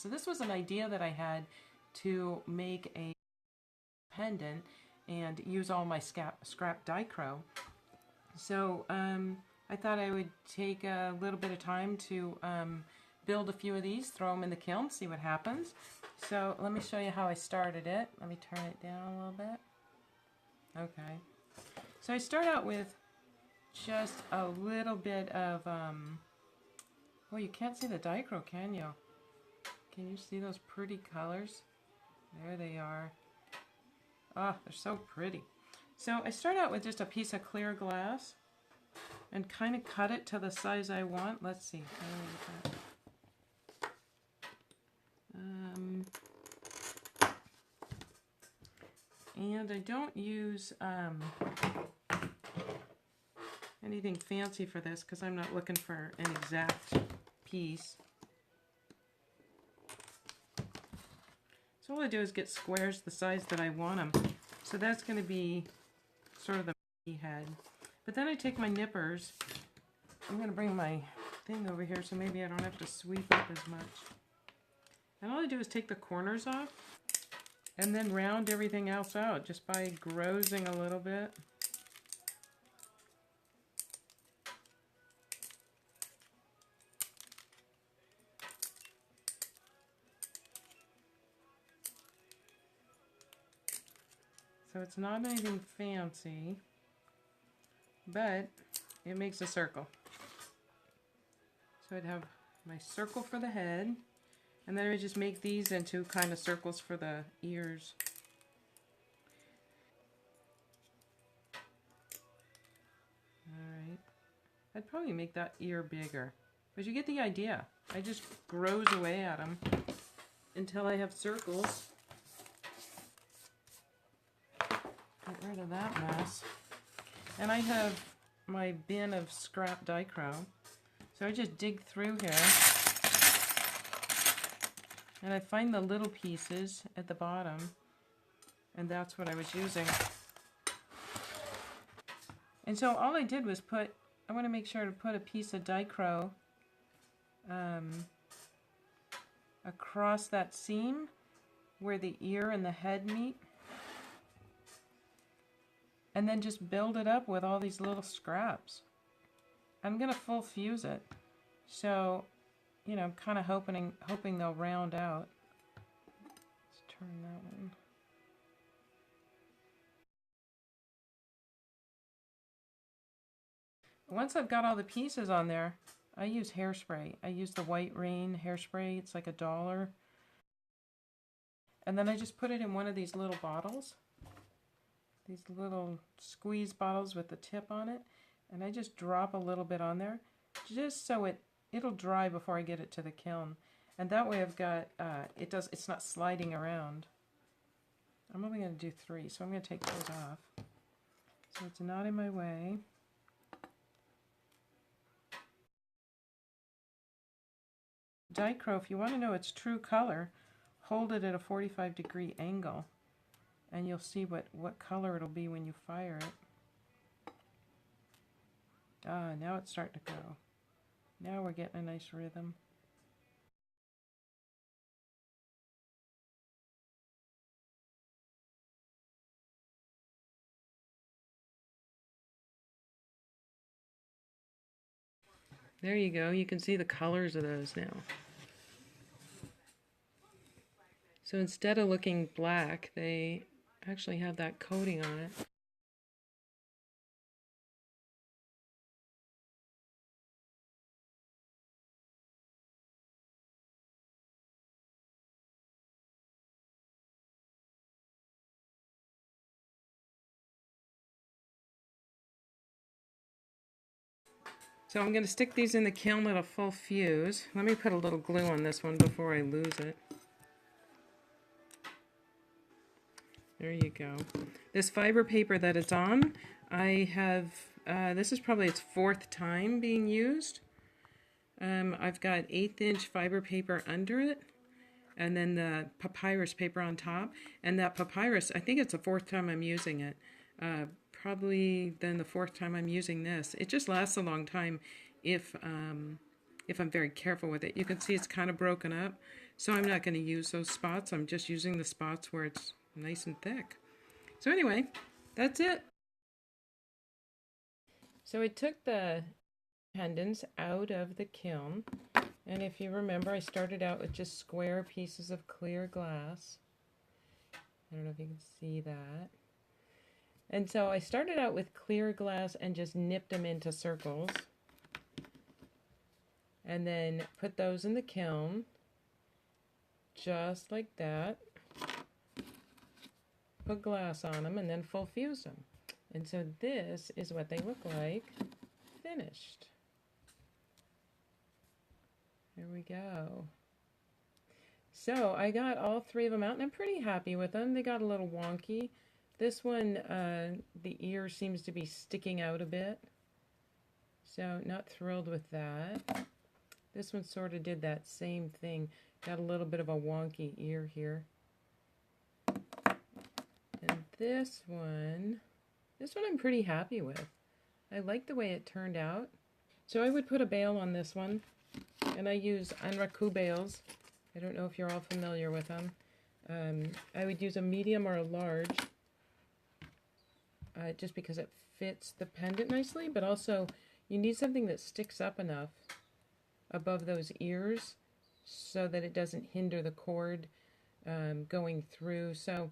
So this was an idea that I had to make a pendant and use all my scrap Dichro. So I thought I would take a little bit of time to build a few of these, throw them in the kiln, see what happens. So let me show you how I started it. Let me turn it down a little bit. Okay. So I start out with just a little bit of, well, you can't see the Dichro, can you? Can you see those pretty colors? There they are. Oh, they're so pretty. So I start out with just a piece of clear glass and kind of cut it to the size I want. Let's see. And I don't use anything fancy for this because I'm not looking for an exact piece. So all I do is get squares the size that I want them. So that's going to be sort of the head. But then I take my nippers. I'm going to bring my thing over here so maybe I don't have to sweep up as much. And all I do is take the corners off and then round everything else out just by grossing a little bit. So it's not anything fancy, but it makes a circle. So I'd have my circle for the head, and then I just make these into kind of circles for the ears. Alright, I'd probably make that ear bigger, but you get the idea. I just grows away at them until I have circles. Get rid of that mess. And I have my bin of scrap Dichro. So I just dig through here. And I find the little pieces at the bottom. And that's what I was using. And so all I did was I want to make sure to put a piece of Dichro across that seam where the ear and the head meet. And then just build it up with all these little scraps. I'm going to full fuse it. So, you know, I'm kind of hoping they'll round out. Let's turn that one. Once I've got all the pieces on there, I use hairspray. I use the White Rain hairspray. It's like $1. And then I just put it in one of these little bottles. These little squeeze bottles with the tip on it, and I just drop a little bit on there just so it'll dry before I get it to the kiln, and that way I've got it's not sliding around. I'm only going to do 3, so I'm going to take those off so it's not in my way. Dichro, if you want to know its true color, hold it at a 45-degree angle. And you'll see what color it'll be when you fire it. Ah, now it's starting to go. Now we're getting a nice rhythm. There you go. You can see the colors of those now. So instead of looking black, they actually have that coating on it. So I'm going to stick these in the kiln at a full fuse. Let me put a little glue on this one before I lose it. There you go. This fiber paper that it's on, I have, this is probably its 4th time being used. I've got 1/8-inch fiber paper under it, and then the papyrus paper on top. And that papyrus, I think it's the 4th time I'm using it. Probably then the 4th time I'm using this. It just lasts a long time if I'm very careful with it. You can see it's kind of broken up. So I'm not going to use those spots. I'm just using the spots where it's nice and thick. So anyway, that's it. So I took the pendants out of the kiln. And if you remember, I started out with just square pieces of clear glass. I don't know if you can see that. And so I started out with clear glass and just nipped them into circles. And then put those in the kiln, just like that. Put glass on them and then full fuse them. And so this is what they look like finished. There we go. So I got all three of them out and I'm pretty happy with them. They got a little wonky. This one, the ear seems to be sticking out a bit. So not thrilled with that. This one sort of did that same thing. Got a little bit of a wonky ear here. And this one I'm pretty happy with. I like the way it turned out. So I would put a bail on this one. And I use Anraku bales. I don't know if you're all familiar with them. I would use a medium or a large. Just because it fits the pendant nicely. But also, you need something that sticks up enough above those ears so that it doesn't hinder the cord going through. So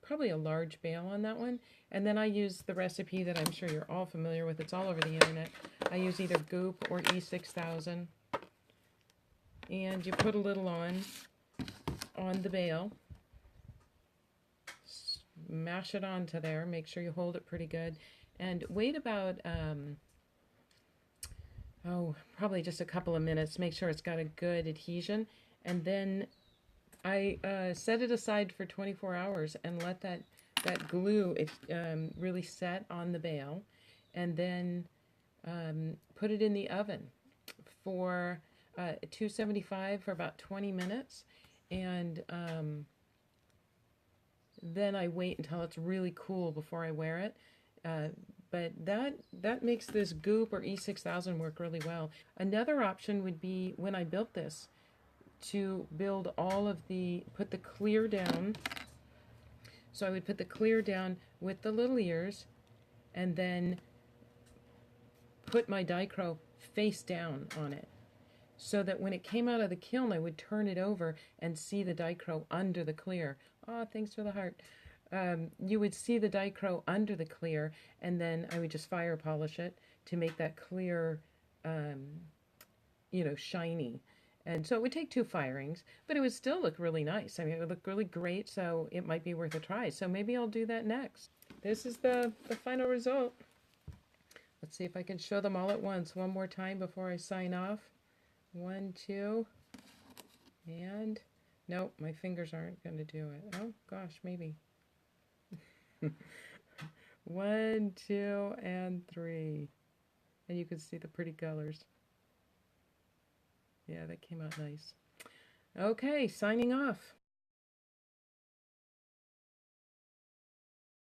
probably a large bail on that one. And then I use the recipe that I'm sure you're all familiar with. It's all over the internet. I use either Goop or E6000. And you put a little on the bail. Mash it onto there. Make sure you hold it pretty good. And wait about probably just a couple of minutes. Make sure it's got a good adhesion. And then I set it aside for 24 hours and let that glue really set on the bail. And then put it in the oven for 275 for about 20 minutes. And then I wait until it's really cool before I wear it. But that makes this Goop or E6000 work really well. Another option would be, when I built this, to build put the clear down. So I would put the clear down with the little ears and then put my Dichro face down on it. So that when it came out of the kiln, I would turn it over and see the Dichro under the clear. Oh, thanks for the heart. You would see the Dichro under the clear, and then I would just fire polish it to make that clear, shiny. And so it would take 2 firings, but it would still look really nice. I mean, it would look really great, so it might be worth a try. So maybe I'll do that next. This is the final result. Let's see if I can show them all at once one more time before I sign off. 1, 2, and nope, my fingers aren't going to do it. Oh gosh, maybe. 1, 2, and 3. And you can see the pretty colors. Yeah, that came out nice. Okay, signing off.